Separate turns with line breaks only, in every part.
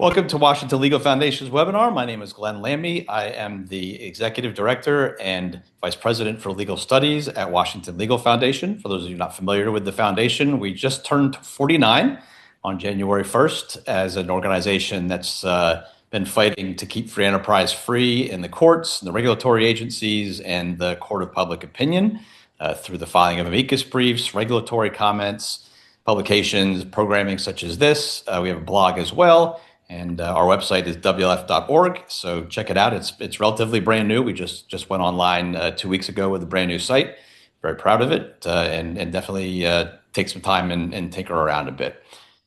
Welcome to Washington Legal Foundation's webinar. My name is Glenn Lammi. I am the Executive Director and Vice President for Legal Studies at Washington Legal Foundation. For those of you not familiar with the foundation, we just turned 49 on January 1st as an organization that's been fighting to keep free enterprise free in the courts, the regulatory agencies, and the court of public opinion through the filing of amicus briefs, regulatory comments, publications, programming such as this. We have a blog as well. And our website is wlf.org, so check it out. It's relatively brand new. We just went online 2 weeks ago with a brand new site. Very proud of it, and definitely take some time and tinker around a bit.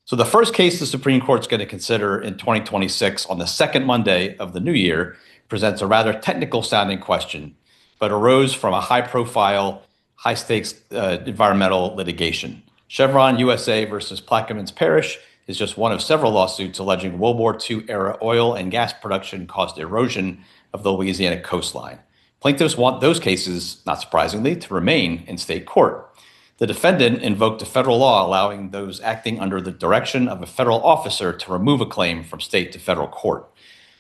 So the first case the Supreme Court's going to consider in 2026 on the second Monday of the new year presents a rather technical sounding question, but arose from a high-profile, high-stakes environmental litigation. Chevron USA versus Plaquemines Parish is just one of several lawsuits alleging World War II era oil and gas production caused erosion of the Louisiana coastline. Plaintiffs want those cases, not surprisingly, to remain in state court. The defendant invoked a federal law allowing those acting under the direction of a federal officer to remove a claim from state to federal court.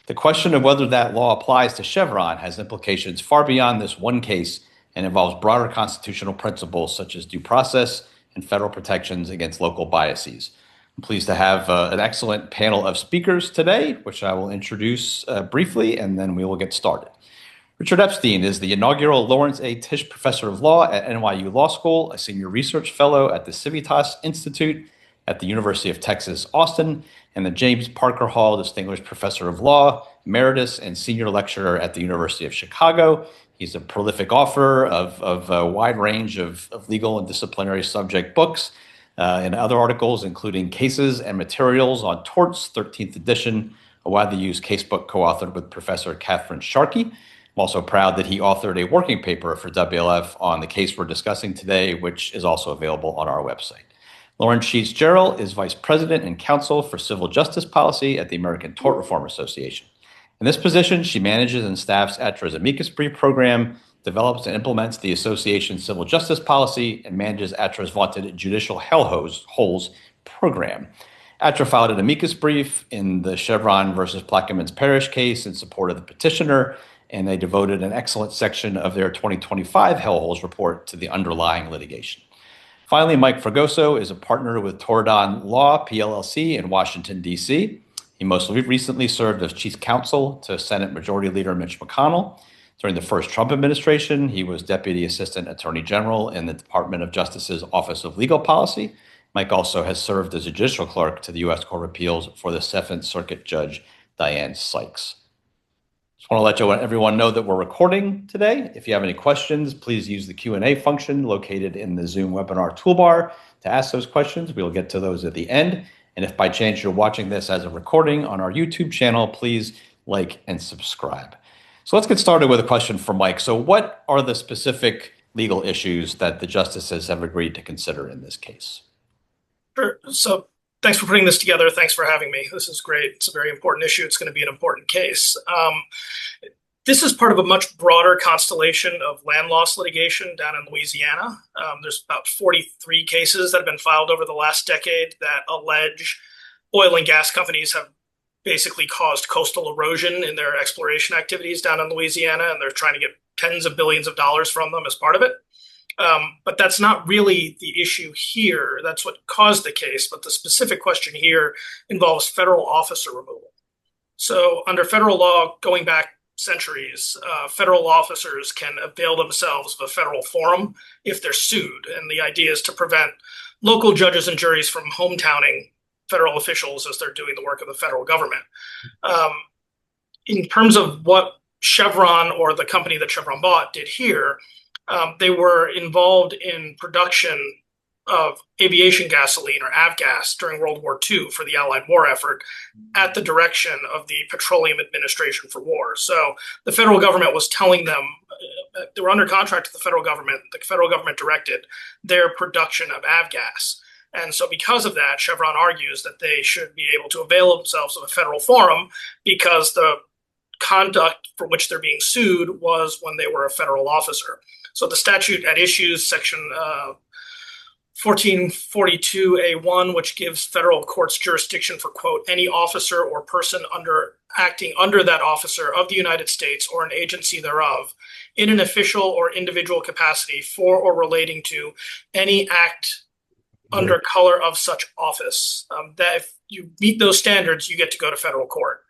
The question of whether that law applies to Chevron has implications far beyond this one case and involves broader constitutional principles such as due process and federal protections against local biases. I'm pleased to have an excellent panel of speakers today, which I will introduce briefly, and then we will get started. Richard Epstein is the inaugural Lawrence A. Tisch Professor of Law at NYU Law School, a senior research fellow at the Civitas Institute at the University of Texas, Austin, and the James Parker Hall Distinguished Professor of Law, Emeritus, and Senior Lecturer at the University of Chicago. He's a prolific author of a wide range of legal and disciplinary subject books, and other articles, including Cases and Materials on Torts, 13th edition, a widely used casebook co-authored with Professor Catherine Sharkey. I'm also proud that he authored a working paper for WLF on the case we're discussing today, which is also available on our website. Lauren Sheets-Jarrel is Vice President and Counsel for Civil Justice Policy at the American Tort Reform Association. In this position, she manages and staffs ATRA's amicus brief program, develops and implements the association's civil justice policy, and manages ATRA's vaunted judicial hellholes program. ATRA filed an amicus brief in the Chevron versus Plaquemines Parish case in support of the petitioner, and they devoted an excellent section of their 2025 hellholes report to the underlying litigation. Finally, Mike Fragoso is a partner with Torridon Law, PLLC in Washington, D.C. He most recently served as chief counsel to Senate Majority Leader Mitch McConnell. During the first Trump administration, he was Deputy Assistant Attorney General in the Department of Justice's Office of Legal Policy. Mike also has served as a judicial clerk to the U.S. Court of Appeals for the Seventh Circuit Judge Diane Sykes. Just want to let everyone know that we're recording today. If you have any questions, please use the Q&A function located in the Zoom webinar toolbar to ask those questions. We'll get to those at the end. And if by chance you're watching this as a recording on our YouTube channel, please like and subscribe. So let's get started with a question for Mike. So what are the specific legal issues that the justices have agreed to consider in this case?
Sure. So thanks for putting this together. Thanks for having me. This is great. It's a very important issue. It's going to be an important case. This is part of a much broader constellation of land loss litigation down in Louisiana. There's about 43 cases that have been filed over the last decade that allege oil and gas companies have basically caused coastal erosion in their exploration activities down in Louisiana, and they're trying to get tens of billions of dollars from them as part of it. But that's not really the issue here. That's what caused the case. But the specific question here involves federal officer removal. So under federal law, going back centuries, federal officers can avail themselves of a federal forum if they're sued. And the idea is to prevent local judges and juries from hometowning federal officials as they're doing the work of the federal government. In terms of what Chevron, or the company that Chevron bought, did here, they were involved in production of aviation gasoline, or avgas, during World War II for the Allied war effort at the direction of the Petroleum Administration for War. So the federal government was telling them, they were under contract to the federal government directed their production of avgas. And so because of that, Chevron argues that they should be able to avail themselves of a federal forum because the conduct for which they're being sued was when they were a federal officer. So the statute at issue, section 1442A1, which gives federal courts jurisdiction for, quote, any officer or person acting under that officer of the United States or an agency thereof in an official or individual capacity for or relating to any act under color of such office. That if you meet those standards, you get to go to federal court.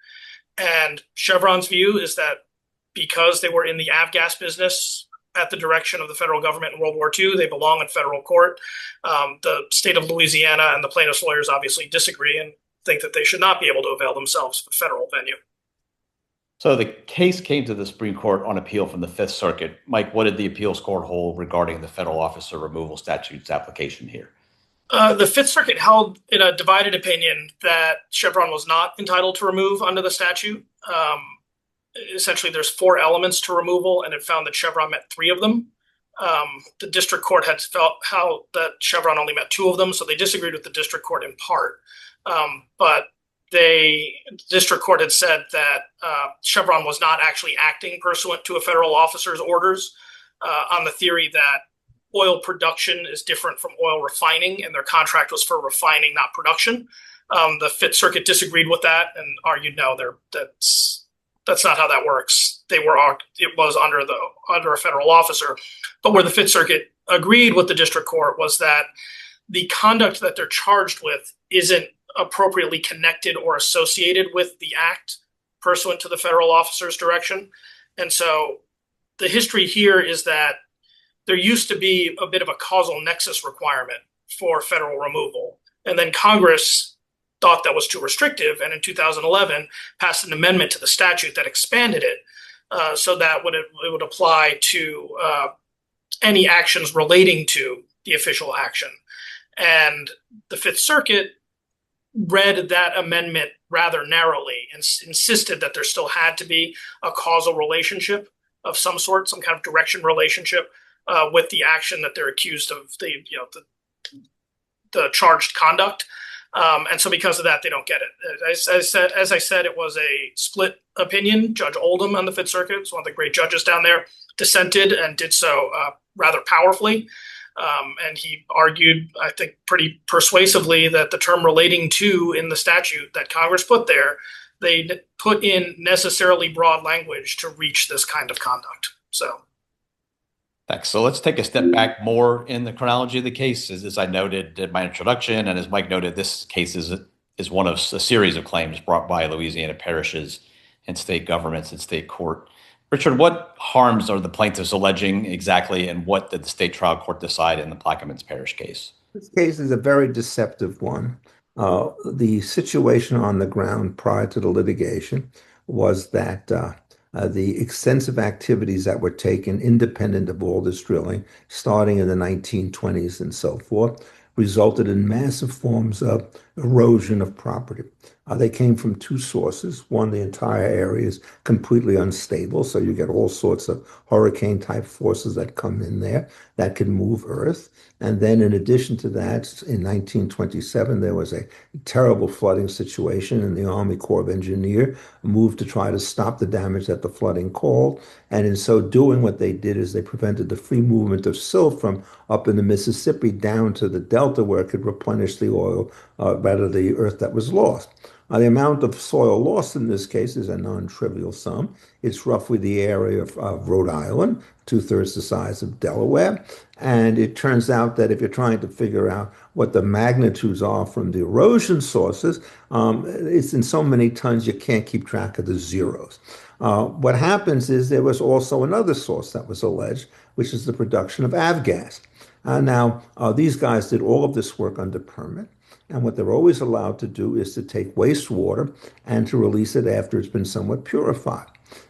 And Chevron's view is that because they were in the avgas business at the direction of the federal government in World War II, they belong in federal court. The state of Louisiana and the plaintiffs' lawyers obviously disagree and think that they should not be able to avail themselves of a federal venue.
So the case came to the Supreme Court on appeal from the Fifth Circuit. Mike, what did the appeals court hold regarding the federal officer removal statute's application here?
The Fifth Circuit held in a divided opinion that Chevron was not entitled to remove under the statute. Essentially, there's 4 elements to removal, and it found that Chevron met 3 of them. The district court had felt that Chevron only met 2 of them, so they disagreed with the district court in part. But the district court had said that Chevron was not actually acting pursuant to a federal officer's orders on the theory that oil production is different from oil refining, and their contract was for refining, not production. The Fifth Circuit disagreed with that and argued, no, that's not how that works. It was under a federal officer. But where the Fifth Circuit agreed with the district court was that the conduct that they're charged with isn't appropriately connected or associated with the act pursuant to the federal officer's direction. And so the history here is that there used to be a bit of a causal nexus requirement for federal removal. And then Congress thought that was too restrictive, and in 2011 passed an amendment to the statute that expanded it so that it would apply to any actions relating to the official action. And the Fifth Circuit read that amendment rather narrowly and insisted that there still had to be a causal relationship of some sort, some kind of direction relationship with the action that they're accused of, the charged conduct. And so because of that, they don't get it. As I said, it was a split opinion. Judge Oldham on the Fifth Circuit is one of the great judges down there, dissented and did so rather powerfully. And he argued, I think, pretty persuasively that the term relating to in the statute that Congress put there, they put in necessarily broad language to reach this kind of conduct. So.
Thanks. So let's take a step back more in the chronology of the case. As I noted in my introduction, and as Mike noted, this case is one of a series of claims brought by Louisiana parishes and state governments and state court. Richard, what harms are the plaintiffs alleging exactly, and what did the state trial court decide in the Plaquemines Parish case?
This case is a very deceptive one. The situation on the ground prior to the litigation was that the extensive activities that were taken independent of all this drilling, starting in the 1920s and so forth, resulted in massive forms of erosion of property. They came from 2 sources. One, the entire area is completely unstable, so you get all sorts of hurricane-type forces that come in there that can move earth. And then in addition to that, in 1927, there was a terrible flooding situation, and the Army Corps of Engineers moved to try to stop the damage that the flooding caused. And in so doing, what they did is they prevented the free movement of silt from up in the Mississippi down to the Delta, where it could replenish the oil, rather the earth that was lost. The amount of soil lost in this case is a non-trivial sum. It's roughly the area of Rhode Island, 2/3 the size of Delaware. And it turns out that if you're trying to figure out what the magnitudes are from the erosion sources, it's in so many tons you can't keep track of the zeros. What happens is there was also another source that was alleged, which is the production of avgas. Now, these guys did all of this work under permit. And what they're always allowed to do is to take wastewater and to release it after it's been somewhat purified.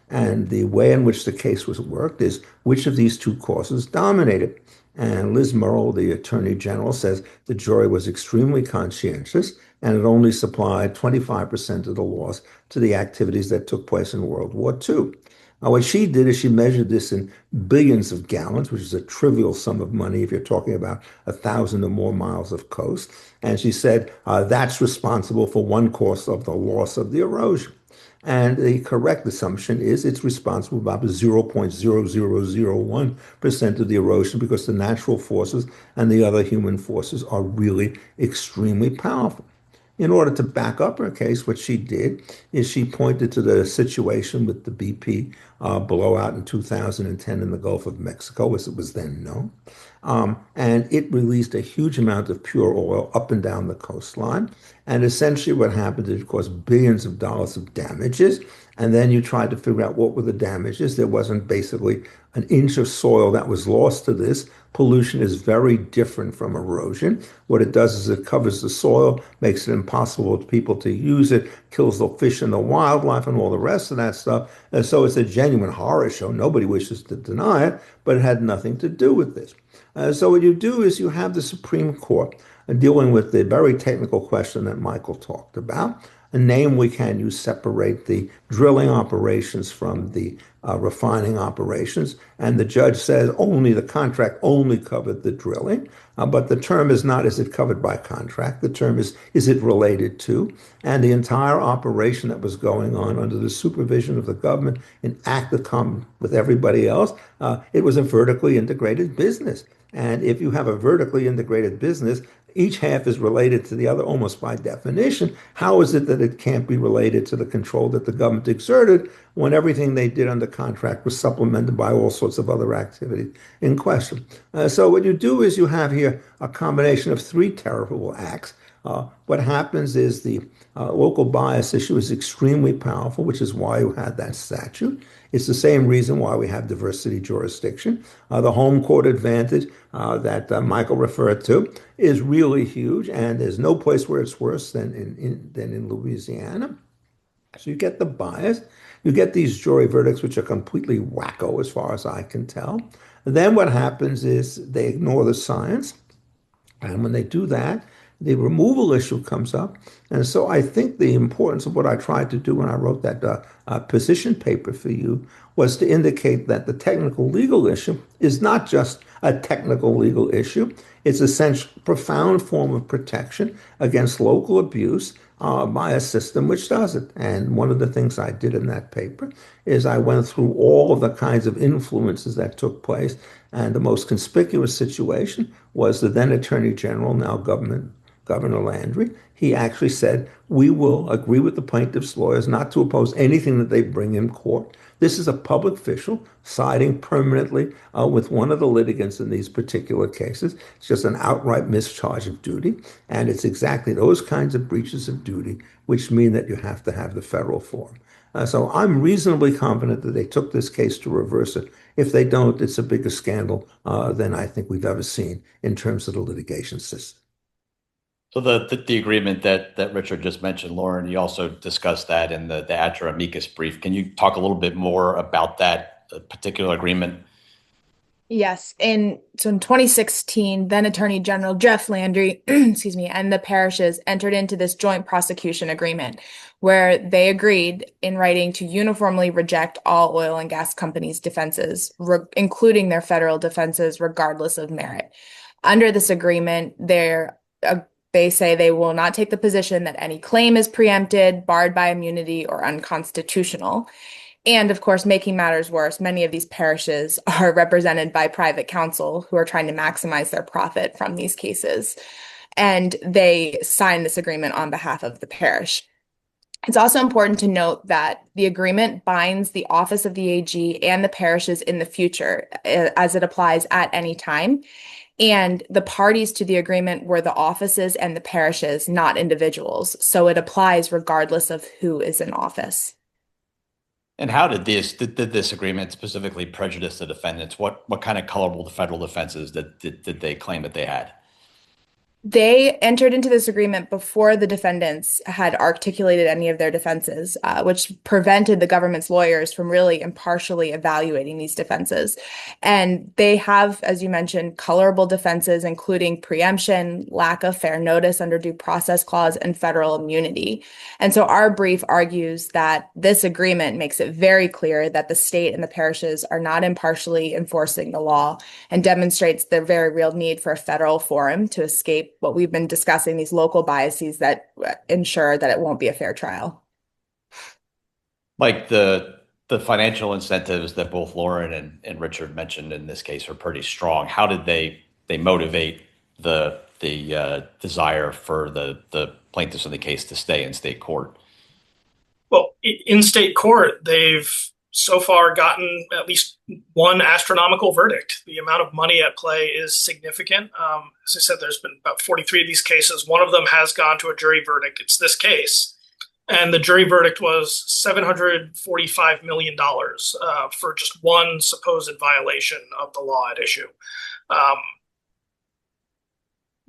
And the way in which the case was worked is which of these 2 causes dominated. And Liz Murrow, the Attorney General, says the jury was extremely conscientious and it only supplied 25% of the loss to the activities that took place in World War II. What she did is she measured this in billions of gallons, which is a trivial sum of money if you're talking about 1,000 or more miles of coast. And she said that's responsible for one course of the loss of the erosion. And the correct assumption is it's responsible for about 0.0001% of the erosion because the natural forces and the other human forces are really extremely powerful. In order to back up her case, what she did is she pointed to the situation with the BP blowout in 2010 in the Gulf of Mexico, as it was then known. And it released a huge amount of pure oil up and down the coastline. And essentially what happened is it caused billions of dollars of damages. And then you tried to figure out what were the damages. There wasn't basically an inch of soil that was lost to this. Pollution is very different from erosion. What it does is it covers the soil, makes it impossible for people to use it, kills the fish and the wildlife and all the rest of that stuff. And so it's a genuine horror show. Nobody wishes to deny it, but it had nothing to do with this. So what you do is you have the Supreme Court dealing with the very technical question that Michael talked about. Namely, can you separate the drilling operations from the refining operations? And the judge says only the contract only covered the drilling. But the term is not, is it covered by contract? The term is it related to? And the entire operation that was going on under the supervision of the government in active common with everybody else, it was a vertically integrated business. And if you have a vertically integrated business, each half is related to the other almost by definition. How is it that it can't be related to the control that the government exerted when everything they did under contract was supplemented by all sorts of other activities in question? So what you do is you have here a combination of three terrible acts. What happens is the local bias issue is extremely powerful, which is why you had that statute. It's the same reason why we have diversity jurisdiction. The home court advantage that Michael referred to is really huge, and there's no place where it's worse than in Louisiana. So you get the bias, you get these jury verdicts, which are completely wacko as far as I can tell. And then what happens is they ignore the science. And when they do that, the removal issue comes up. And so I think the importance of what I tried to do when I wrote that position paper for you was to indicate that the technical legal issue is not just a technical legal issue. It's essentially a profound form of protection against local abuse by a system which does it. And one of the things I did in that paper is I went through all of the kinds of influences that took place. And the most conspicuous situation was the then Attorney General, now Governor Landry. He actually said, we will agree with the plaintiff's lawyers not to oppose anything that they bring in court. This is a public official siding permanently with one of the litigants in these particular cases. It's just an outright mischarge of duty. And it's exactly those kinds of breaches of duty which mean that you have to have the federal form. So I'm reasonably confident that they took this case to reverse it. If they don't, it's a bigger scandal than I think we've ever seen in terms of the litigation system.
So the agreement that Richard just mentioned, Lauren, you also discussed that in the Adjura amicus brief. Can you talk a little bit more about that particular agreement?
Yes. In 2016, then Attorney General Jeff Landry, excuse me, and the parishes entered into this joint prosecution agreement where they agreed in writing to uniformly reject all oil and gas companies' defenses, including their federal defenses, regardless of merit. Under this agreement, they say they will not take the position that any claim is preempted, barred by immunity, or unconstitutional. And of course, making matters worse, many of these parishes are represented by private counsel who are trying to maximize their profit from these cases. And they signed this agreement on behalf of the parish. It's also important to note that the agreement binds the office of the AG and the parishes in the future as it applies at any time. And the parties to the agreement were the offices and the parishes, not individuals. So it applies regardless of who is in office.
And how did this agreement specifically prejudice the defendants? What kind of colorable federal defenses did they claim that they had?
They entered into this agreement before the defendants had articulated any of their defenses, which prevented the government's lawyers from really impartially evaluating these defenses. And they have, as you mentioned, colorable defenses, including preemption, lack of fair notice under due process clause, and federal immunity. And so our brief argues that this agreement makes it very clear that the state and the parishes are not impartially enforcing the law and demonstrates the very real need for a federal forum to escape what we've been discussing, these local biases that ensure that it won't be a fair trial.
Like the financial incentives that both Lauren and Richard mentioned in this case are pretty strong. How did they motivate the desire for the plaintiffs in the case to stay in state court?
Well, in state court, they've so far gotten at least one astronomical verdict. The amount of money at play is significant. As I said, there's been about 43 of these cases. One of them has gone to a jury verdict. It's this case. And the jury verdict was $745 million for just one supposed violation of the law at issue.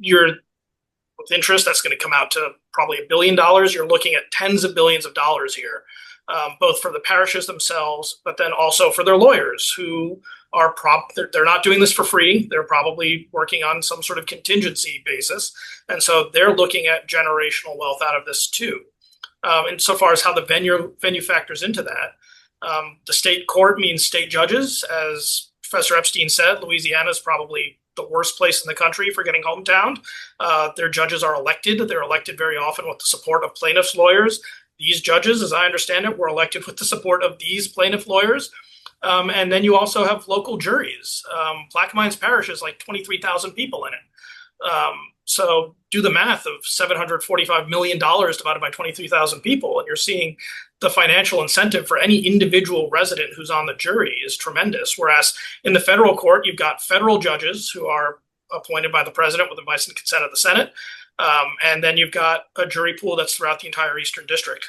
With interest, that's going to come out to probably $1 billion. You're looking at tens of billions of dollars here, both for the parishes themselves, but then also for their lawyers who are they're not doing this for free. They're probably working on some sort of contingency basis. And so they're looking at generational wealth out of this too. Insofar as how the venue factors into that, the state court means state judges. As Professor Epstein said, Louisiana is probably the worst place in the country for getting hometowned. Their judges are elected. They're elected very often with the support of plaintiffs' lawyers. These judges, as I understand it, were elected with the support of these plaintiff lawyers. And then you also have local juries. Plaquemines Parish is like 23,000 people in it. So do the math of $745 million divided by 23,000 people, and you're seeing the financial incentive for any individual resident who's on the jury is tremendous. Whereas in the federal court, you've got federal judges who are appointed by the president with advice and consent of the Senate. And then you've got a jury pool that's throughout the entire Eastern District.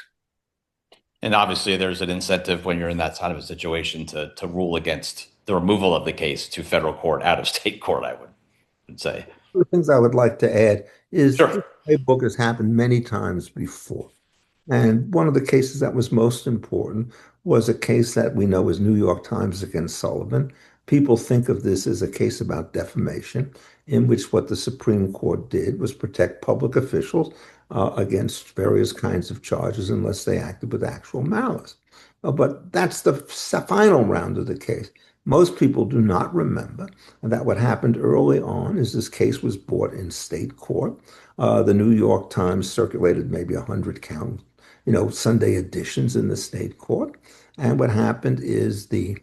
And obviously there's an incentive when you're in that kind of a situation to rule against the removal of the case to federal court out of state court, I would say.
The things I would like to add is
Sure.
this book has happened many times before. And one of the cases that was most important was a case that we know is New York Times against Sullivan. People think of this as a case about defamation, in which what the Supreme Court did was protect public officials against various kinds of charges unless they acted with actual malice. But that's the final round of the case. Most people do not remember that what happened early on is this case was brought in state court. The New York Times circulated maybe 100 Sunday editions in the state court. And what happened is the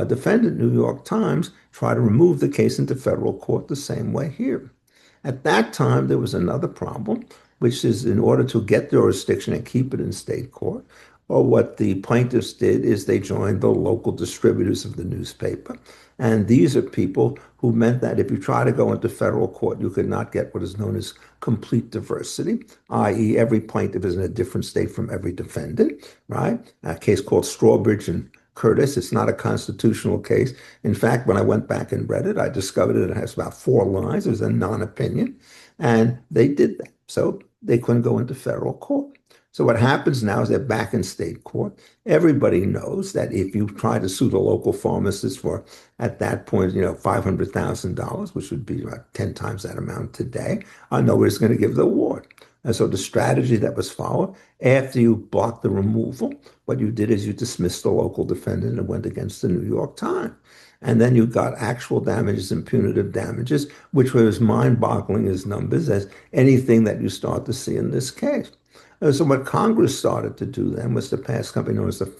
defendant, New York Times, tried to remove the case into federal court the same way here. At that time, there was another problem, which is in order to get jurisdiction and keep it in state court, or what the plaintiffs did is they joined the local distributors of the newspaper. And these are people who meant that if you try to go into federal court, you could not get what is known as complete diversity, i.e. every plaintiff is in a different state from every defendant, right? A case called Strawbridge and Curtis. It's not a constitutional case. In fact, when I went back and read it, I discovered that it has about 4 lines. It was a non-opinion. And they did that. So they couldn't go into federal court. So what happens now is they're back in state court. Everybody knows that if you try to sue the local pharmacist for, at that point, $500,000, which would be about 10 times that amount today, nobody's going to give the award. And so the strategy that was followed, after you blocked the removal, what you did is you dismissed the local defendant and went against the New York Times. And then you got actual damages and punitive damages, which were as mind-boggling as numbers as anything that you start to see in this case. So what Congress started to do then was to pass something known as the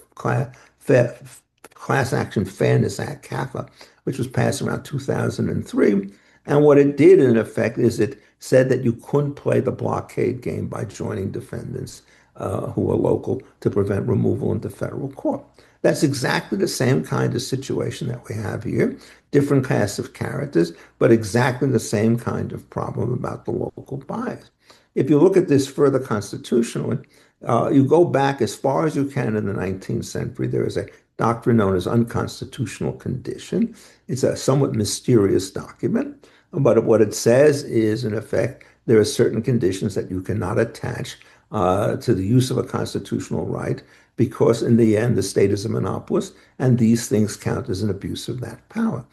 Class Action Fairness Act, CAFA, which was passed around 2003. And what it did, in effect, is it said that you couldn't play the blockade game by joining defendants who were local to prevent removal into federal court. That's exactly the same kind of situation that we have here. Different cast of characters, but exactly the same kind of problem about the local bias. If you look at this further constitutionally, you go back as far as you can in the 19th century. There is a doctrine known as unconstitutional condition. It's a somewhat mysterious document, but what it says is, in effect, there are certain conditions that you cannot attach to the use of a constitutional right, because in the end, the state is a monopolist, and these things count as an abuse of that power.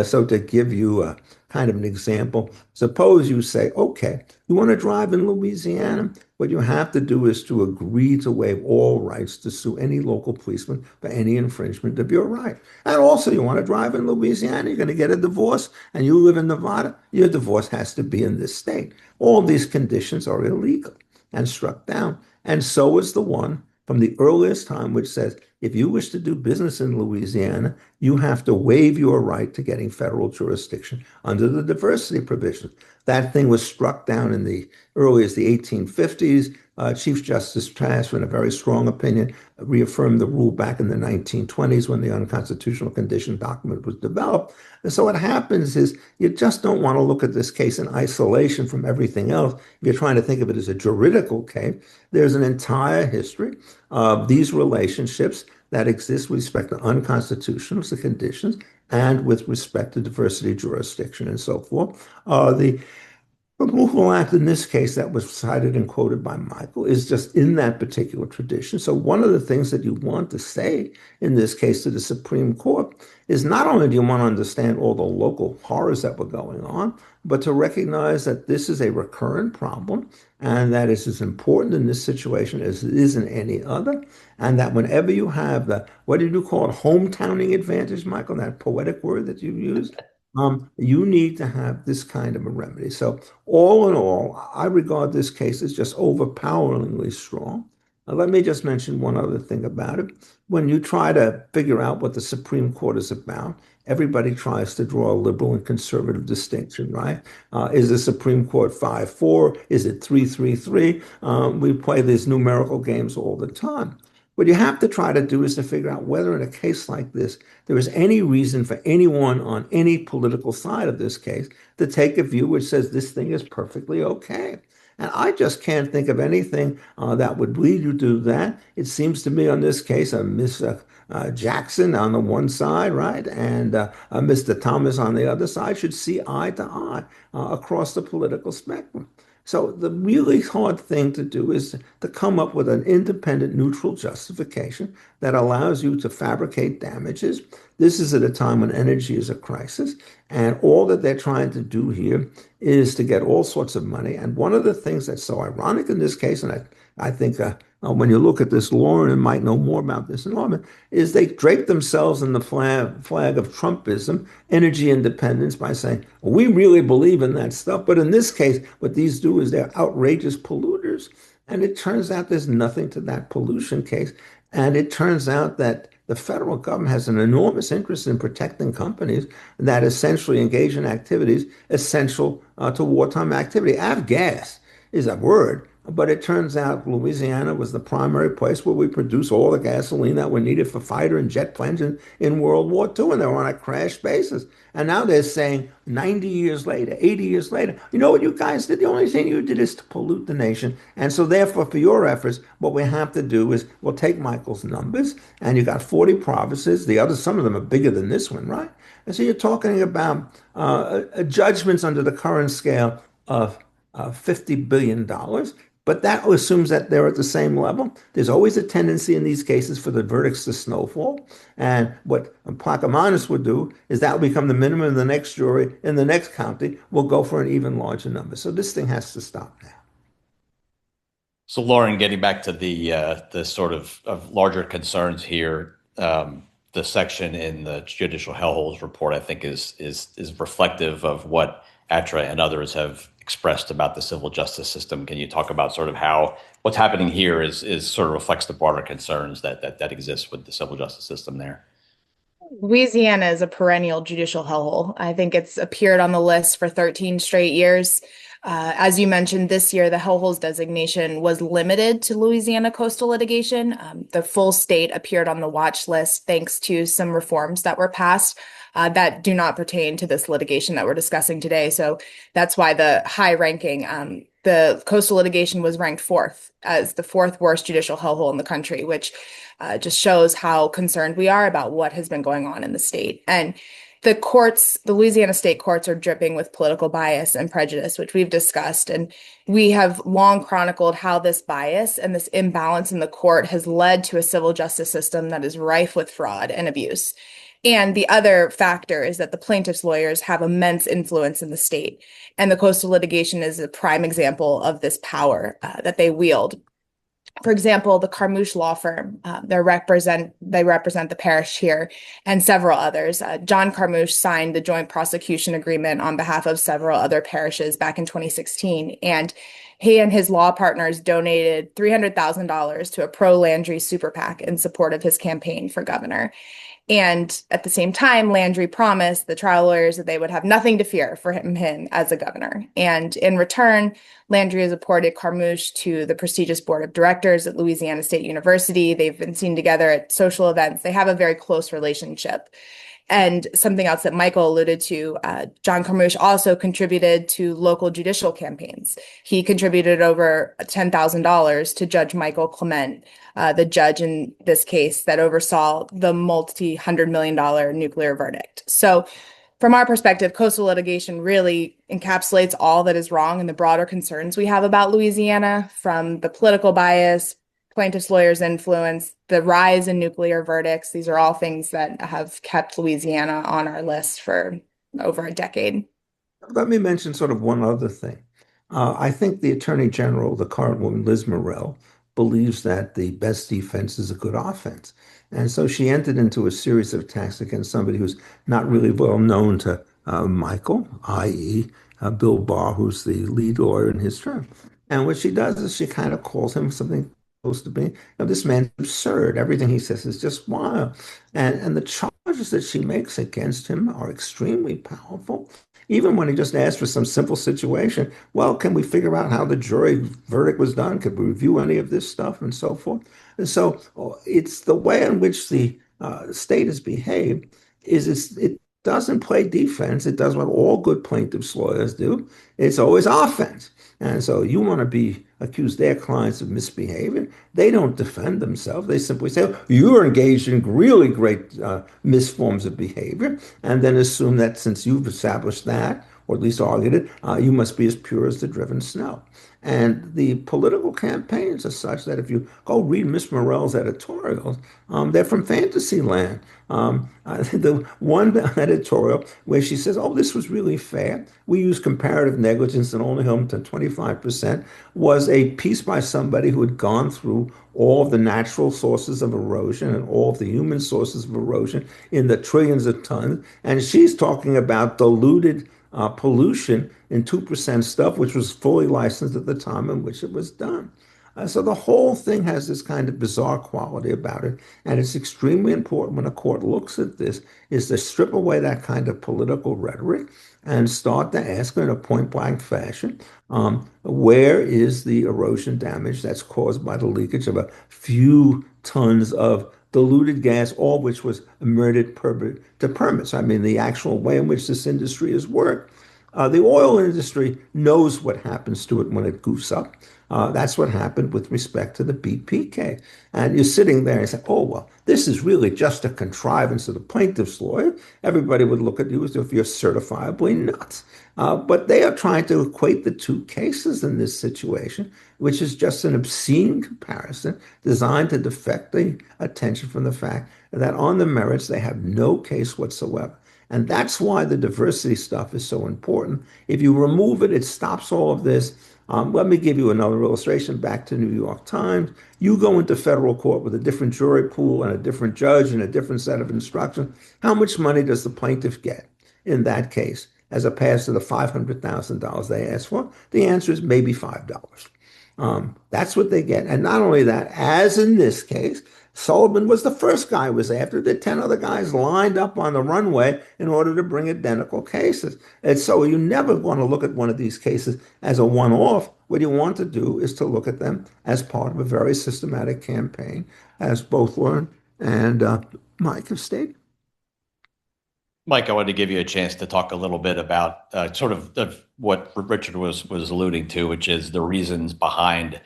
So to give you a kind of an example, suppose you say, okay, you want to drive in Louisiana? What you have to do is to agree to waive all rights to sue any local policeman for any infringement of your right. And also, you want to drive in Louisiana, you're going to get a divorce, and you live in Nevada, your divorce has to be in this state. All these conditions are illegal and struck down. And so is the one from the earliest time, which says if you wish to do business in Louisiana, you have to waive your right to getting federal jurisdiction under the diversity provisions. That thing was struck down in the early as the 1850s. Chief Justice Trask, in a very strong opinion, reaffirmed the rule back in the 1920s when the unconstitutional condition document was developed. And so what happens is you just don't want to look at this case in isolation from everything else. If you're trying to think of it as a juridical case, there's an entire history of these relationships that exist with respect to unconstitutional conditions and with respect to diversity jurisdiction and so forth. The Removal Act in this case that was cited and quoted by Michael is just in that particular tradition. So one of the things that you want to say in this case to the Supreme Court is not only do you want to understand all the local horrors that were going on, but to recognize that this is a recurrent problem and that it's as important in this situation as it is in any other. And that whenever you have the, what did you call it, hometowning advantage, Michael, that poetic word that you used? You need to have this kind of a remedy. So all in all, I regard this case as just overpoweringly strong. Let me just mention one other thing about it. When you try to figure out what the Supreme Court is about, everybody tries to draw a liberal and conservative distinction, right? Is the Supreme Court 5-4? Is it 3-3-3? We play these numerical games all the time. What you have to try to do is to figure out whether in a case like this, there is any reason for anyone on any political side of this case to take a view which says this thing is perfectly okay. And I just can't think of anything that would lead you to do that. It seems to me on this case, Miss Jackson on the one side, right, and Mr. Thomas on the other side should see eye to eye across the political spectrum. So the really hard thing to do is to come up with an independent, neutral justification that allows you to fabricate damages. This is at a time when energy is a crisis, and all that they're trying to do here is to get all sorts of money. And one of the things that's so ironic in this case, and I think when you look at this, Lauren might know more about this than Norman, is they drape themselves in the flag of Trumpism, energy independence, by saying, well, we really believe in that stuff. But in this case, what these do is they're outrageous polluters. And it turns out there's nothing to that pollution case. And it turns out that the federal government has an enormous interest in protecting companies that essentially engage in activities essential to wartime activity. Avgas is a word, but it turns out Louisiana was the primary place where we produce all the gasoline that were needed for fighter and jet planes in World War II, and they were on a crash basis. And now they're saying 90 years later, 80 years later, you know what you guys did? The only thing you did is to pollute the nation. And so therefore, for your efforts, what we have to do is we'll take Michael's numbers, and you got 40 provinces. The others, some of them are bigger than this one, right? And so you're talking about judgments under the current scale of $50 billion. But that assumes that they're at the same level. There's always a tendency in these cases for the verdicts to snowfall. And what Plaquemines would do is that will become the minimum. The next jury in the next county will go for an even larger number. So this thing has to stop now.
So Lauren, getting back to the sort of larger concerns here, the section in the judicial hellholes report, I think is reflective of what ATRA and others have expressed about the civil justice system. Can you talk about sort of how what's happening here is sort of reflects the broader concerns that exist with the civil justice system there?
Louisiana is a perennial judicial hellhole. I think it's appeared on the list for 13 straight years. As you mentioned, this year, the hellholes designation was limited to Louisiana coastal litigation. The full state appeared on the watch list thanks to some reforms that were passed that do not pertain to this litigation that we're discussing today. So that's why the high ranking, the coastal litigation was ranked fourth as the fourth worst judicial hellhole in the country, which just shows how concerned we are about what has been going on in the state. And The Louisiana state courts are dripping with political bias and prejudice, which we've discussed. And we have long chronicled how this bias and this imbalance in the court has led to a civil justice system that is rife with fraud and abuse. And the other factor is that the plaintiffs' lawyers have immense influence in the state. And the coastal litigation is a prime example of this power that they wield. For example, the Carmouche law firm, they represent the parish here and several others. John Carmouche signed the joint prosecution agreement on behalf of several other parishes back in 2016. And he and his law partners donated $300,000 to a pro-Landry super PAC in support of his campaign for governor. And at the same time, Landry promised the trial lawyers that they would have nothing to fear for him as a governor. And in return, Landry has appointed Carmouche to the prestigious board of directors at Louisiana State University. They've been seen together at social events. They have a very close relationship. And something else that Michael alluded to, John Carmouche also contributed to local judicial campaigns. He contributed over $10,000 to Judge Michael Clement, the judge in this case that oversaw the multi-$100 million nuclear verdict. So from our perspective, coastal litigation really encapsulates all that is wrong and the broader concerns we have about Louisiana, from the political bias, plaintiffs' lawyers' influence, the rise in nuclear verdicts. These are all things that have kept Louisiana on our list for over a decade.
Let me mention sort of one other thing. I think the Attorney General, the current woman, Liz Morrell, believes that the best defense is a good offense. And so she entered into a series of attacks against somebody who's not really well known to Michael, i.e. Bill Barr, who's the lead lawyer in his firm. And what she does is she kind of calls him something close to being, this man's absurd. Everything he says is just wild. And the charges that she makes against him are extremely powerful. Even when he just asked for some simple situation, well, can we figure out how the jury verdict was done? Could we review any of this stuff and so forth? And so it's the way in which the state has behaved it doesn't play defense. It does what all good plaintiffs' lawyers do. It's always offense. And so you want to accuse their clients of misbehaving. They don't defend themselves. They simply say, oh, you're engaged in really great misforms of behavior, and then assume that since you've established that, or at least argued it, you must be as pure as the driven snow. And the political campaigns are such that if you go read Miss Morrell's editorials, they're from fantasy land. The one editorial where she says, oh, this was really fair. We use comparative negligence and only held to 25%, was a piece by somebody who had gone through all of the natural sources of erosion and all of the human sources of erosion in the trillions of tons. And she's talking about diluted pollution in 2% stuff, which was fully licensed at the time in which it was done. So the whole thing has this kind of bizarre quality about it. And it's extremely important when a court looks at this is to strip away that kind of political rhetoric and start to ask in a point blank fashion, where is the erosion damage that's caused by the leakage of a few tons of diluted gas, all which was emitted to permits. I mean, the actual way in which this industry has worked. The oil industry knows what happens to it when it goofs up. That's what happened with respect to the BP case. And you're sitting there and say, oh, well, this is really just a contrivance of the plaintiff's lawyer. Everybody would look at you as if you're certifiably nuts. But they are trying to equate the two cases in this situation, which is just an obscene comparison designed to deflect the attention from the fact that on the merits, they have no case whatsoever. And that's why the diversity stuff is so important. If you remove it, it stops all of this. Let me give you another illustration back to New York Times. You go into federal court with a different jury pool and a different judge and a different set of instructions. How much money does the plaintiff get in that case as opposed to the $500,000 they asked for? The answer is maybe $5. That's what they get. And not only that, as in this case, Sullivan was the first guy who was after. The 10 other guys lined up on the runway in order to bring identical cases. And so you never want to look at one of these cases as a one-off. What you want to do is to look at them as part of a very systematic campaign, as both Lauren and Mike have stated.
Mike, I wanted to give you a chance to talk a little bit about sort of what Richard was alluding to, which is the reasons behind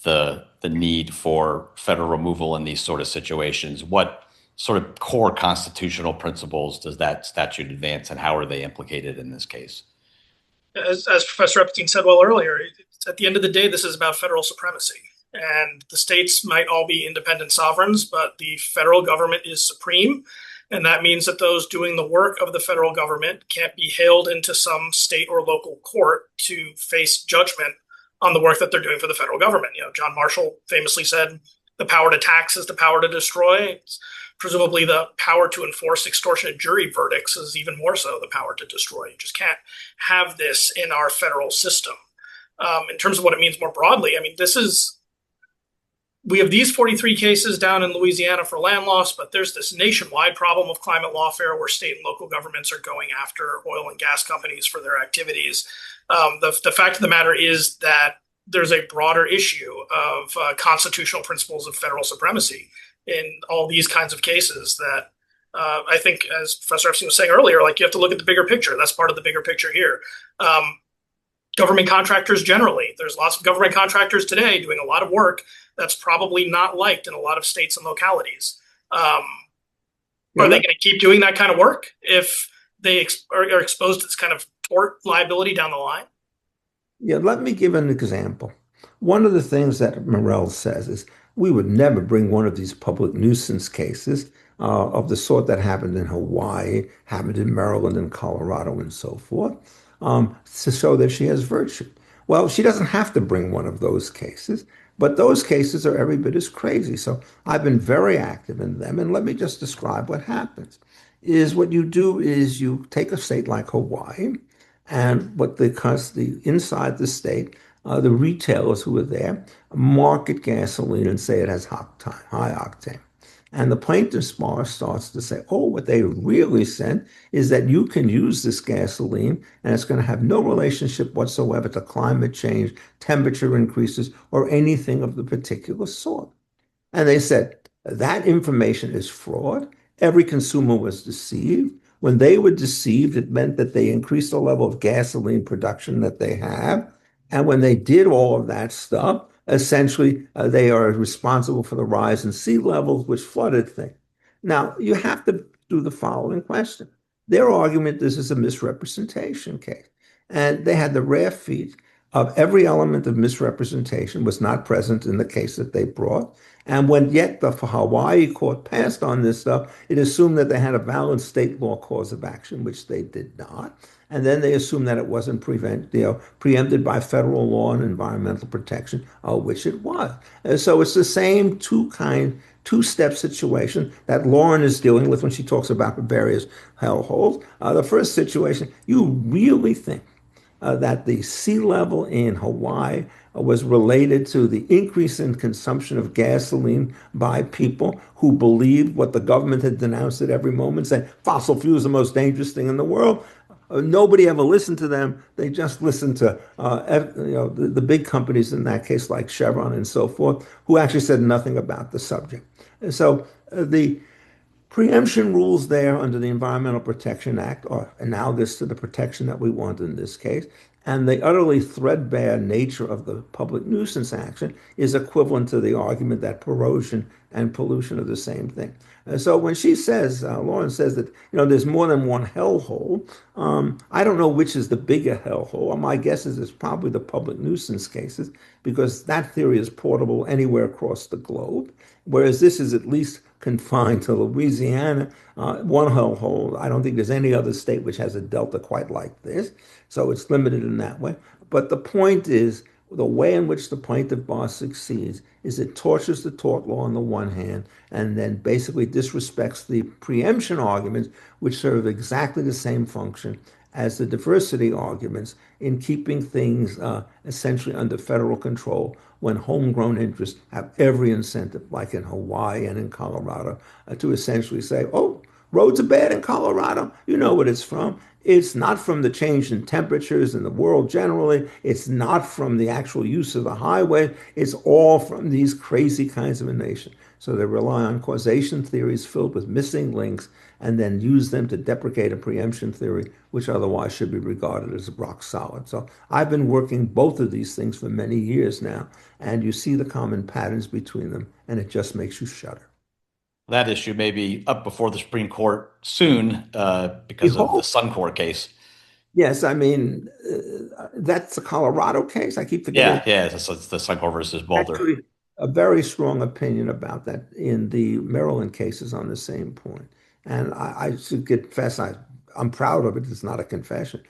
the need for federal removal in these sort of situations. What sort of core constitutional principles does that statute advance, and how are they implicated in this case?
As Professor Epstein said well earlier, at the end of the day, this is about federal supremacy. And the states might all be independent sovereigns, but the federal government is supreme. And that means that those doing the work of the federal government can't be hailed into some state or local court to face judgment on the work that they're doing for the federal government. John Marshall famously said, the power to tax is the power to destroy. It's presumably the power to enforce extortionate jury verdicts is even more so the power to destroy. You just can't have this in our federal system. In terms of what it means more broadly, we have these 43 cases down in Louisiana for land loss, but there's this nationwide problem of climate lawfare where state and local governments are going after oil and gas companies for their activities. The fact of the matter is that there's a broader issue of constitutional principles of federal supremacy in all these kinds of cases that I think, as Professor Epstein was saying earlier, you have to look at the bigger picture. That's part of the bigger picture here. Government contractors generally, there's lots of government contractors today doing a lot of work that's probably not liked in a lot of states and localities. Are they going to keep doing that kind of work if they are exposed to this kind of tort liability down the line?
Yeah, let me give an example. One of the things that Morrell says is we would never bring one of these public nuisance cases of the sort that happened in Hawaii, happened in Maryland and Colorado and so forth, to show that she has virtue. Well, she doesn't have to bring one of those cases, but those cases are every bit as crazy. So I've been very active in them. And let me just describe what happens. Is what you do is you take a state like Hawaii, and inside the state, the retailers who are there market gasoline and say it has high octane. And the plaintiff's bar starts to say, oh, what they really said is that you can use this gasoline and it's going to have no relationship whatsoever to climate change, temperature increases, or anything of the particular sort. And they said that information is fraud. Every consumer was deceived. When they were deceived, it meant that they increased the level of gasoline production that they have. And when they did all of that stuff, essentially, they are responsible for the rise in sea levels, which flooded things. Now, you have to do the following question. Their argument, this is a misrepresentation case. And they had the rare feat of every element of misrepresentation was not present in the case that they brought. And when yet the Hawaii court passed on this stuff, it assumed that they had a valid state law cause of action, which they did not. And then they assumed that it wasn't preempted by federal law and environmental protection, which it was. And so it's the same two-step situation that Lauren is dealing with when she talks about the various hellholes. The first situation, you really think that the sea level in Hawaii was related to the increase in consumption of gasoline by people who believed what the government had denounced at every moment, saying fossil fuels are the most dangerous thing in the world. Nobody ever listened to them. They just listened to the big companies in that case, like Chevron and so forth, who actually said nothing about the subject. And so the preemption rules there under the Environmental Protection Act are analogous to the protection that we want in this case. And the utterly threadbare nature of the public nuisance action is equivalent to the argument that corrosion and pollution are the same thing. So when she says, Lauren says that, there's more than one hellhole, I don't know which is the bigger hellhole. My guess is it's probably the public nuisance cases, because that theory is portable anywhere across the globe, whereas this is at least confined to Louisiana. One hellhole, I don't think there's any other state which has a delta quite like this. So it's limited in that way. But the point is, the way in which the plaintiff bar succeeds is it tortures the tort law on the one hand, and then basically disrespects the preemption arguments, which serve exactly the same function as the diversity arguments in keeping things essentially under federal control when homegrown interests have every incentive, like in Hawaii and in Colorado, to essentially say, oh, roads are bad in Colorado. You know what it's from. It's not from the change in temperatures in the world generally. It's not from the actual use of the highway. It's all from these crazy kinds of a nation. So they rely on causation theories filled with missing links and then use them to deprecate a preemption theory, which otherwise should be regarded as rock solid. So I've been working both of these things for many years now, and you see the common patterns between them, and it just makes you shudder.
That issue may be up before the Supreme Court soon
We
because of the
hope.
Suncor case.
Yes, I mean, that's a Colorado case. I keep forgetting.
Yeah, it's the Suncor versus Boulder.
Actually, a very strong opinion about that in the Maryland cases on the same point. And I should confess, I'm proud of it. It's not a confession.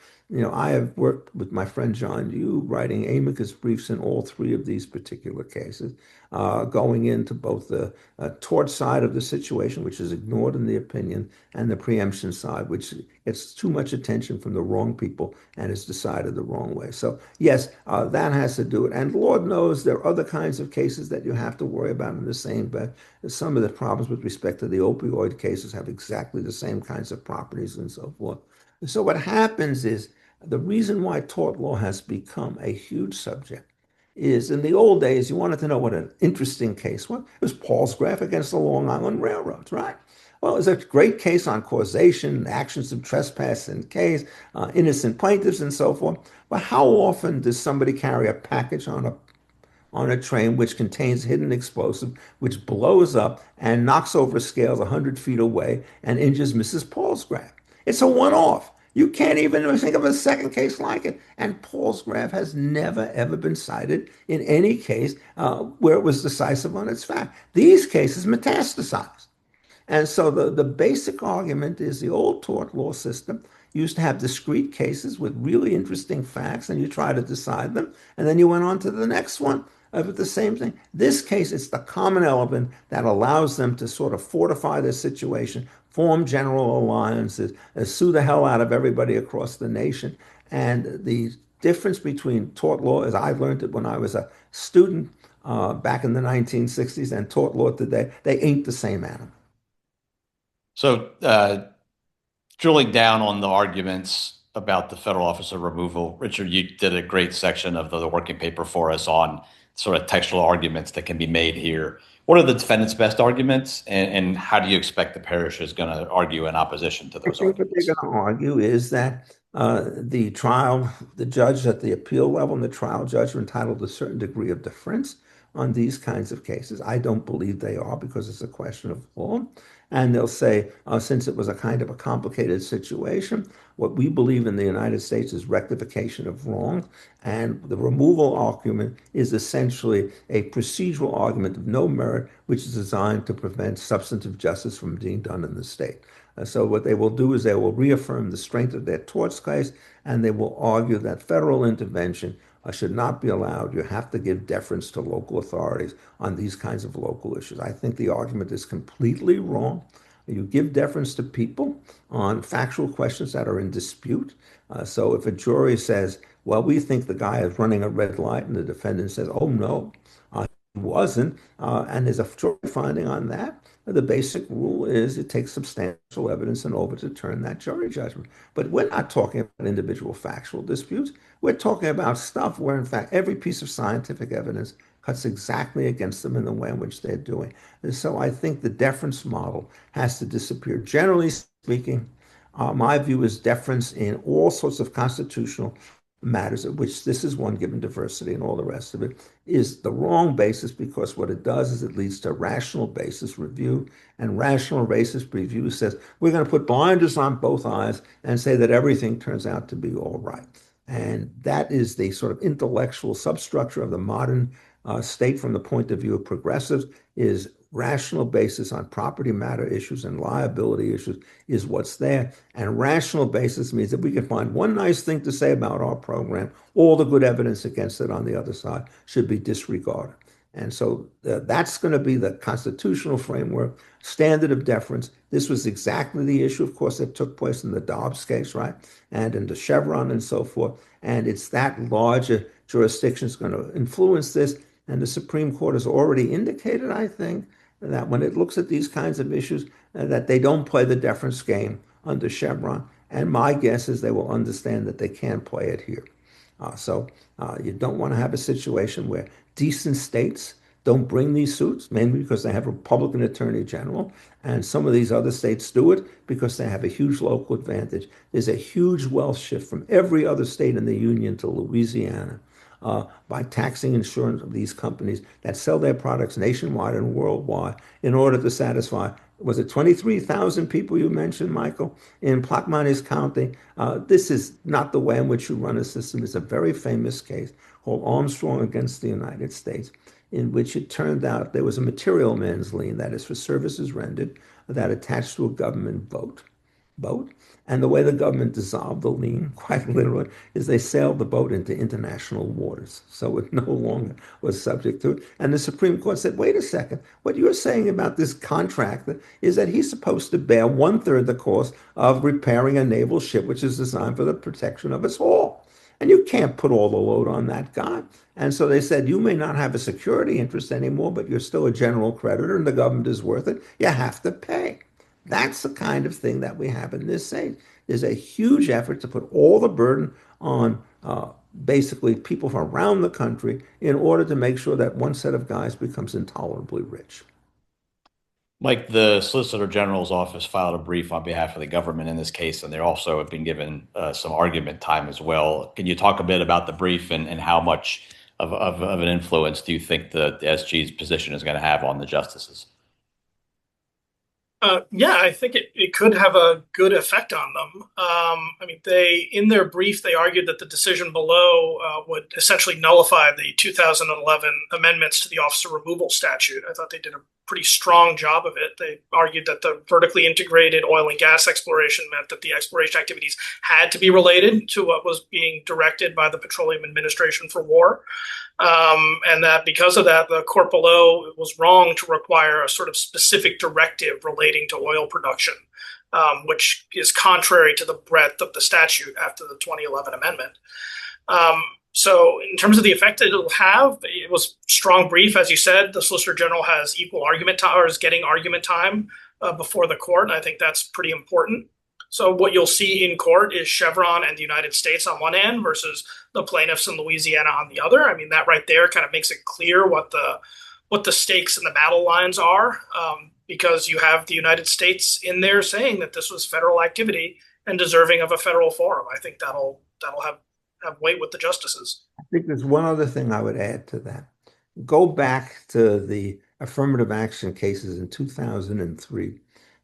I have worked with my friend John Yu writing amicus briefs in all three of these particular cases, going into both the tort side of the situation, which is ignored in the opinion, and the preemption side, which gets too much attention from the wrong people and is decided the wrong way. So, yes, that has to do it. And Lord knows there are other kinds of cases that you have to worry about in the same, but some of the problems with respect to the opioid cases have exactly the same kinds of properties and so forth. So, what happens is the reason why tort law has become a huge subject is in the old days, you wanted to know what an interesting case was. It was Paulsgraf against the Long Island Railroads, right? Well, it's a great case on causation, actions of trespass and case, innocent plaintiffs, and so forth. But how often does somebody carry a package on a train which contains hidden explosive, which blows up and knocks over scales 100 feet away and injures Mrs. Paulsgraf? It's a one-off. You can't even think of a second case like it. And Paulsgraf has never, ever been cited in any case where it was decisive on its fact. These cases metastasize. And so the basic argument is the old tort law system used to have discrete cases with really interesting facts, and you try to decide them, and then you went on to the next one with the same thing. This case, it's the common element that allows them to sort of fortify their situation, form general alliances, sue the hell out of everybody across the nation. And the difference between tort law, as I learned it when I was a student back in the 1960s, and tort law today, they ain't the same animal.
So, drilling down on the arguments about the federal officer removal, Richard, you did a great section of the working paper for us on sort of textual arguments that can be made here. What are the defendant's best arguments, and how do you expect the parish is going to argue in opposition to
I
those
think what they're
arguments?
going to argue is that the judge at the appeal level and the trial judge are entitled to a certain degree of deference on these kinds of cases. I don't believe they are because it's a question of law. And they'll say, since it was a kind of a complicated situation, what we believe in the United States is rectification of wrong. And the removal argument is essentially a procedural argument of no merit, which is designed to prevent substantive justice from being done in the state. So what they will do is they will reaffirm the strength of their torts case, and they will argue that federal intervention should not be allowed. You have to give deference to local authorities on these kinds of local issues. I think the argument is completely wrong. You give deference to people on factual questions that are in dispute. So if a jury says, well, we think the guy is running a red light, and the defendant says, oh, no, he wasn't, and there's a jury finding on that, the basic rule is it takes substantial evidence in order to turn that jury judgment. But we're not talking about individual factual disputes. We're talking about stuff where, in fact, every piece of scientific evidence cuts exactly against them in the way in which they're doing. And so I think the deference model has to disappear. Generally speaking, my view is deference in all sorts of constitutional matters, of which this is one, given diversity and all the rest of it, is the wrong basis, because what it does is it leads to rational basis review. And rational basis review says we're going to put blinders on both eyes and say that everything turns out to be all right. And that is the sort of intellectual substructure of the modern state from the point of view of progressives, is rational basis on property matter issues and liability issues is what's there. And rational basis means that we can find one nice thing to say about our program, all the good evidence against it on the other side should be disregarded. And so that's going to be the constitutional framework, standard of deference. This was exactly the issue, of course, that took place in the Dobbs case, right? And in the Chevron and so forth. And it's that larger jurisdiction is going to influence this. And the Supreme Court has already indicated, I think, that when it looks at these kinds of issues, that they don't play the deference game under Chevron. And my guess is they will understand that they can't play it here. So you don't want to have a situation where decent states don't bring these suits, mainly because they have a Republican attorney general, and some of these other states do it because they have a huge local advantage. There's a huge wealth shift from every other state in the union to Louisiana by taxing insurance of these companies that sell their products nationwide and worldwide in order to satisfy Was it 23,000 people you mentioned, Michael, in Plaquemines County? This is not the way in which you run a system. It's a very famous case called Armstrong against the United States, in which it turned out there was a material man's lien, that is, for services rendered, that attached to a government boat. And the way the government dissolved the lien, quite literally, is they sailed the boat into international waters. So it no longer was subject to it. And the Supreme Court said, wait a second, what you're saying about this contractor is that he's supposed to bear one-third the cost of repairing a naval ship, which is designed for the protection of us all. And you can't put all the load on that guy. And so they said, you may not have a security interest anymore, but you're still a general creditor and the government is worth it. You have to pay. That's the kind of thing that we have in this state. There's a huge effort to put all the burden on basically people from around the country in order to make sure that one set of guys becomes intolerably rich.
Mike, the Solicitor General's office filed a brief on behalf of the government in this case, and they also have been given some argument time as well. Can you talk a bit about the brief and how much of an influence do you think the SG's position is going to have on the justices?
Yeah, I think it could have a good effect on them. I mean, in their brief, they argued that the decision below would essentially nullify the 2011 amendments to the officer removal statute. I thought they did a pretty strong job of it. They argued that the vertically integrated oil and gas exploration meant that the exploration activities had to be related to what was being directed by the Petroleum Administration for War. And that because of that, the court below was wrong to require a sort of specific directive relating to oil production, which is contrary to the breadth of the statute after the 2011 amendment. So in terms of the effect it'll have, it was a strong brief. As you said, the Solicitor General has equal argument time, or is getting argument time before the court. And I think that's pretty important. So what you'll see in court is Chevron and the United States on one end versus the plaintiffs in Louisiana on the other. I mean, that right there kind of makes it clear what the stakes and the battle lines are, because you have the United States in there saying that this was federal activity and deserving of a federal forum. I think that'll have weight with the justices.
I think there's one other thing I would add to that. Go back to the affirmative action cases in 2003,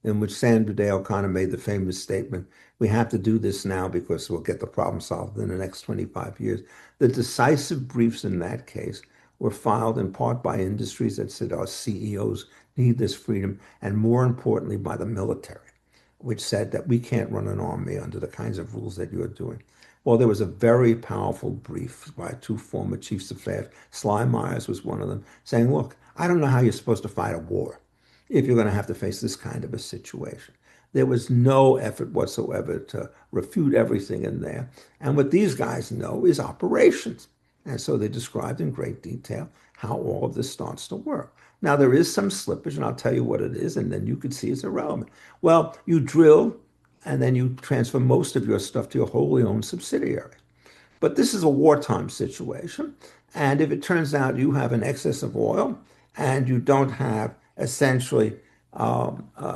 in which Sandra Day O'Connor made the famous statement, we have to do this now because we'll get the problem solved in the next 25 years. The decisive briefs in that case were filed in part by industries that said our CEOs need this freedom, and more importantly, by the military, which said that we can't run an army under the kinds of rules that you're doing. Well, there was a very powerful brief by two former chiefs of staff. Sly Myers was one of them, saying, look, I don't know how you're supposed to fight a war if you're going to have to face this kind of a situation. There was no effort whatsoever to refute everything in there. And what these guys know is operations. And so they described in great detail how all of this starts to work. Now, there is some slippage, and I'll tell you what it is, and then you could see it's irrelevant. Well, you drill, and then you transfer most of your stuff to your wholly owned subsidiary. But this is a wartime situation. And if it turns out you have an excess of oil and you don't have essentially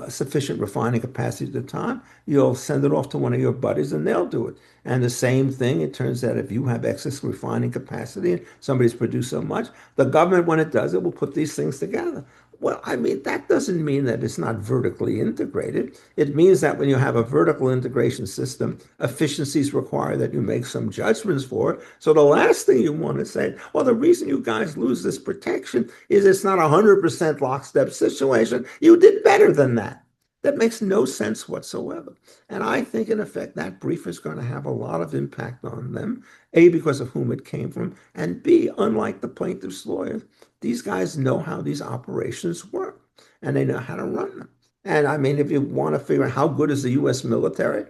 sufficient refining capacity at the time, you'll send it off to one of your buddies and they'll do it. And the same thing, it turns out if you have excess refining capacity and somebody's produced so much, the government, when it does it, will put these things together. Well, I mean, that doesn't mean that it's not vertically integrated. It means that when you have a vertical integration system, efficiencies require that you make some judgments for it. So the last thing you want to say, well, the reason you guys lose this protection is it's not a 100% lockstep situation. You did better than that. That makes no sense whatsoever. And I think, in effect, that brief is going to have a lot of impact on them, A, because of whom it came from, and B, unlike the plaintiff's lawyers, these guys know how these operations work, and they know how to run them. And I mean, if you want to figure out how good is the U.S. military,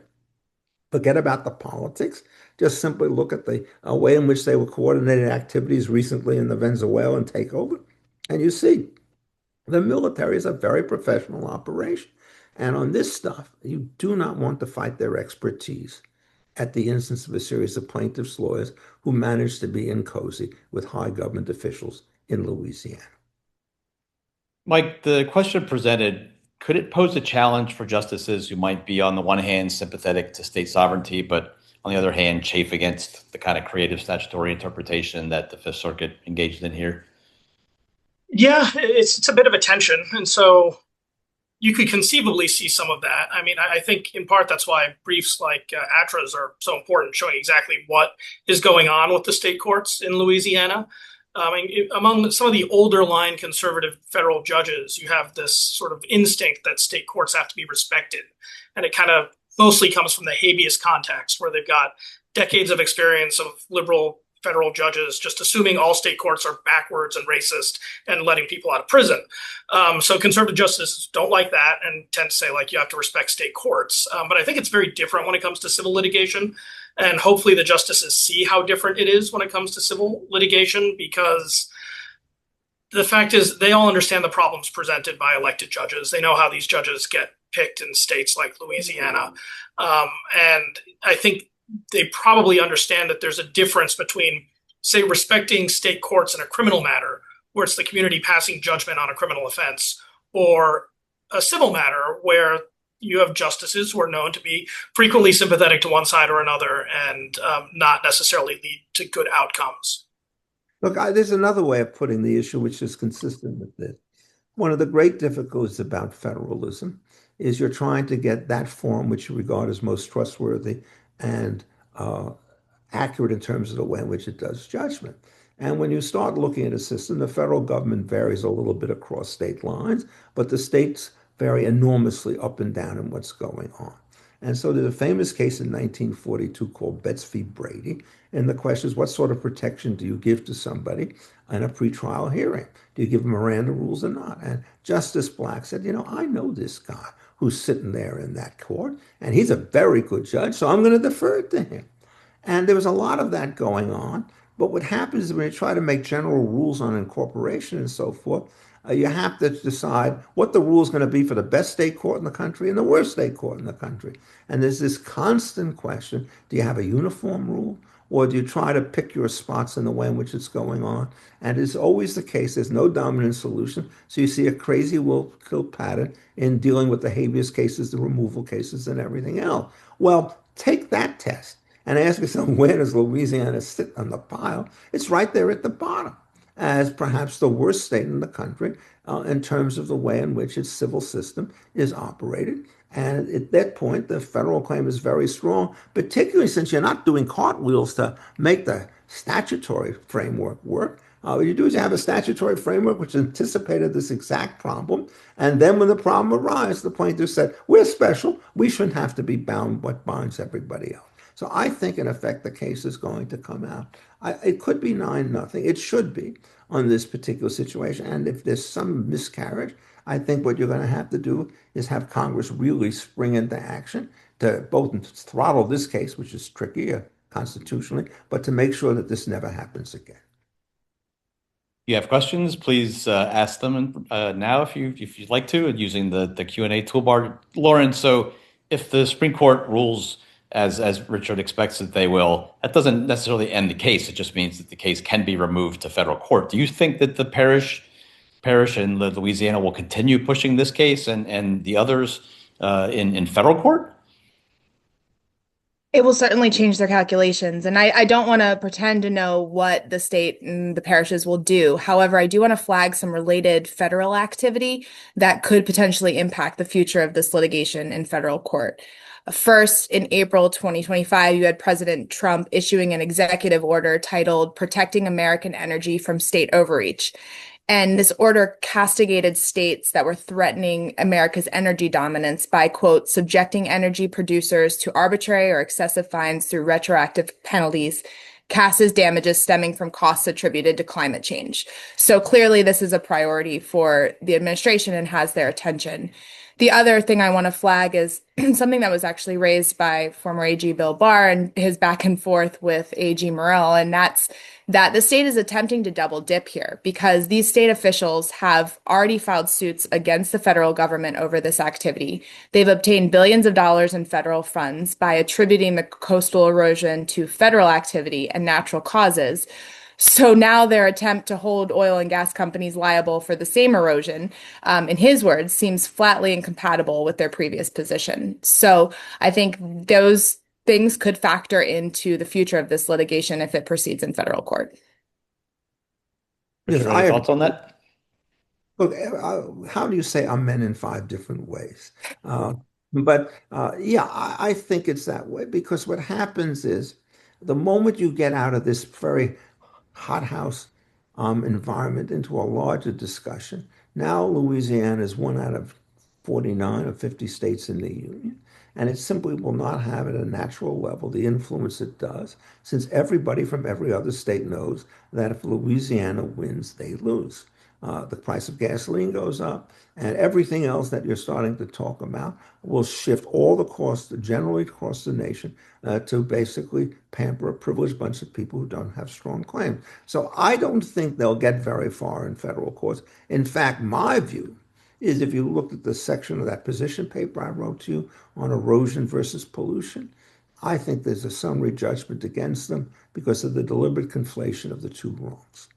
forget about the politics. Just simply look at the way in which they were coordinating activities recently in the Venezuelan takeover, and you see the military is a very professional operation. And on this stuff, you do not want to fight their expertise at the instance of a series of plaintiffs' lawyers who managed to be in cozy with high government officials in Louisiana.
Mike, the question presented, could it pose a challenge for justices who might be, on the one hand, sympathetic to state sovereignty, but on the other hand, chafe against the kind of creative statutory interpretation that the Fifth Circuit engaged in here?
Yeah, it's a bit of a tension. And so you could conceivably see some of that. I mean, I think in part that's why briefs like ATRA's are so important, showing exactly what is going on with the state courts in Louisiana. I mean, among some of the older line conservative federal judges, you have this sort of instinct that state courts have to be respected. And it kind of mostly comes from the habeas context, where they've got decades of experience of liberal federal judges just assuming all state courts are backwards and racist and letting people out of prison. So conservative justices don't like that and tend to say, like, you have to respect state courts. But I think it's very different when it comes to civil litigation. And hopefully the justices see how different it is when it comes to civil litigation, because the fact is they all understand the problems presented by elected judges. They know how these judges get picked in states like Louisiana. And I think they probably understand that there's a difference between, say, respecting state courts in a criminal matter, where it's the community passing judgment on a criminal offense, or a civil matter where you have justices who are known to be frequently sympathetic to one side or another and not necessarily lead to good outcomes.
Look, there's another way of putting the issue which is consistent with this. One of the great difficulties about federalism is you're trying to get that form which you regard as most trustworthy and accurate in terms of the way in which it does judgment. And when you start looking at a system, the federal government varies a little bit across state lines, but the states vary enormously up and down in what's going on. And so there's a famous case in 1942 called Betts v. Brady. And the question is, what sort of protection do you give to somebody in a pretrial hearing? Do you give them Miranda rules or not? And Justice Black said, I know this guy who's sitting there in that court, and he's a very good judge, so I'm going to defer it to him. And there was a lot of that going on. But what happens is when you try to make general rules on incorporation and so forth, you have to decide what the rule is going to be for the best state court in the country and the worst state court in the country. And there's this constant question, do you have a uniform rule? Or do you try to pick your spots in the way in which it's going on? And it's always the case. There's no dominant solution. So you see a crazy will kill pattern in dealing with the habeas cases, the removal cases, and everything else. Well, take that test and ask yourself, where does Louisiana sit on the pile? It's right there at the bottom as perhaps the worst state in the country in terms of the way in which its civil system is operated. And at that point, the federal claim is very strong, particularly since you're not doing cartwheels to make the statutory framework work. What you do is you have a statutory framework which anticipated this exact problem. And then when the problem arises, the plaintiff said, we're special. We shouldn't have to be bound what binds everybody else. So I think, in effect, the case is going to come out. It could be 9-0. It should be on this particular situation. And if there's some miscarriage, I think what you're going to have to do is have Congress really spring into action to both throttle this case, which is tricky constitutionally, but to make sure that this never happens again.
You have questions, please ask them now if you'd like to, using the Q&A toolbar. Lauren, so if the Supreme Court rules as Richard expects that they will, that doesn't necessarily end the case. It just means that the case can be removed to federal court. Do you think that the Parish in Louisiana will continue pushing this case and the others in federal court?
It will certainly change their calculations. And I don't want to pretend to know what the state and the parishes will do. However, I do want to flag some related federal activity that could potentially impact the future of this litigation in federal court. First, in April 2025, you had President Trump issuing an executive order titled Protecting American Energy from State Overreach. And this order castigated states that were threatening America's energy dominance by, quote, subjecting energy producers to arbitrary or excessive fines through retroactive penalties, cast as damages stemming from costs attributed to climate change. So clearly, this is a priority for the administration and has their attention. The other thing I want to flag is something that was actually raised by former AG Bill Barr and his back and forth with AG Morrell, and that's that the state is attempting to double dip here because these state officials have already filed suits against the federal government over this activity. They've obtained billions of dollars in federal funds by attributing the coastal erosion to federal activity and natural causes. So now their attempt to hold oil and gas companies liable for the same erosion, in his words, seems flatly incompatible with their previous position. So I think those things could factor into the future of this litigation if it proceeds in federal court.
Richard, any thoughts on that?
Look, how do you say amen in five different ways? Yeah, I think it's that way because what happens is the moment you get out of this very hothouse environment into a larger discussion, now Louisiana is one out of 49 or 50 states in the union, and it simply will not have at a natural level the influence it does, since everybody from every other state knows that if Louisiana wins, they lose. The price of gasoline goes up, and everything else that you're starting to talk about will shift all the costs generally across the nation to basically pamper a privileged bunch of people who don't have strong claims. So I don't think they'll get very far in federal courts. In fact, my view is if you looked at the section of that position paper I wrote to you on erosion versus pollution, I think there's a summary judgment against them because of the deliberate conflation of the two wrongs.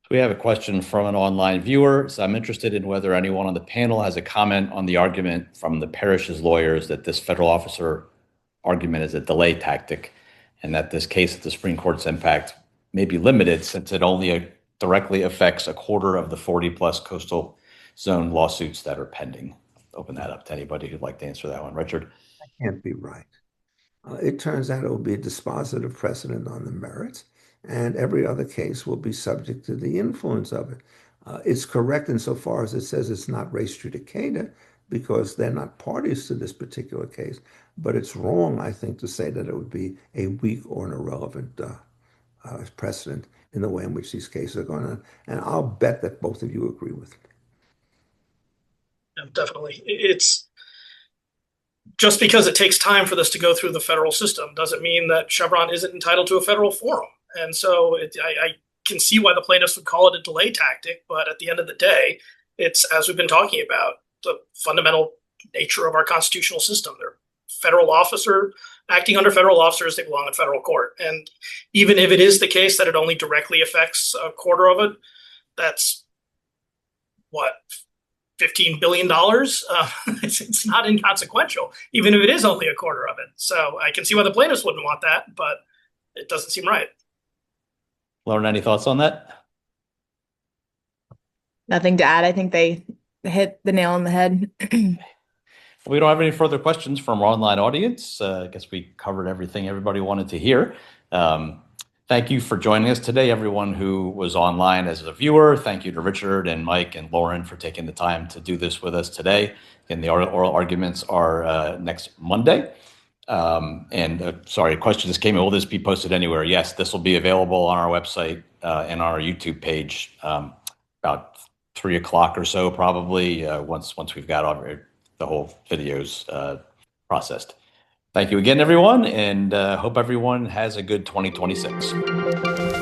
We have a question from an online viewer. So I'm interested in whether anyone on the panel has a comment on the argument from the Parish's lawyers that this federal officer argument is a delay tactic and that this case at the Supreme Court's impact may be limited since it only directly affects a quarter of the 40+ coastal zone lawsuits that are pending. Open that up to anybody who'd like to answer that one. Richard?
That can't be right. It turns out it will be a dispositive precedent on the merits, and every other case will be subject to the influence of it. It's correct insofar as it says it's not res judicata because they're not parties to this particular case, but it's wrong, I think, to say that it would be a weak or an irrelevant precedent in the way in which these cases are going on. And I'll bet that both of you agree with it.
Yeah, definitely. It's just because it takes time for this to go through the federal system doesn't mean that Chevron isn't entitled to a federal forum. And so I can see why the plaintiffs would call it a delay tactic, but at the end of the day, it's, as we've been talking about, the fundamental nature of our constitutional system. They're federal officer acting under federal officers, they belong in federal court. And even if it is the case that it only directly affects a quarter of it, that's what, $15 billion. It's not inconsequential, even if it is only a quarter of it. So I can see why the plaintiffs wouldn't want that, but it doesn't seem right.
Lauren, any thoughts on that?
Nothing to add. I think they hit the nail on the head.
We don't have any further questions from our online audience. I guess we covered everything everybody wanted to hear. Thank you for joining us today, everyone who was online as a viewer. Thank you to Richard and Mike and Lauren for taking the time to do this with us today. And the oral arguments are next Monday. Sorry, a question just came in. Will this be posted anywhere? Yes, this will be available on our website and our YouTube page about 3 o'clock or so, probably once we've got the whole videos processed. Thank you again, everyone, and hope everyone has a good 2026.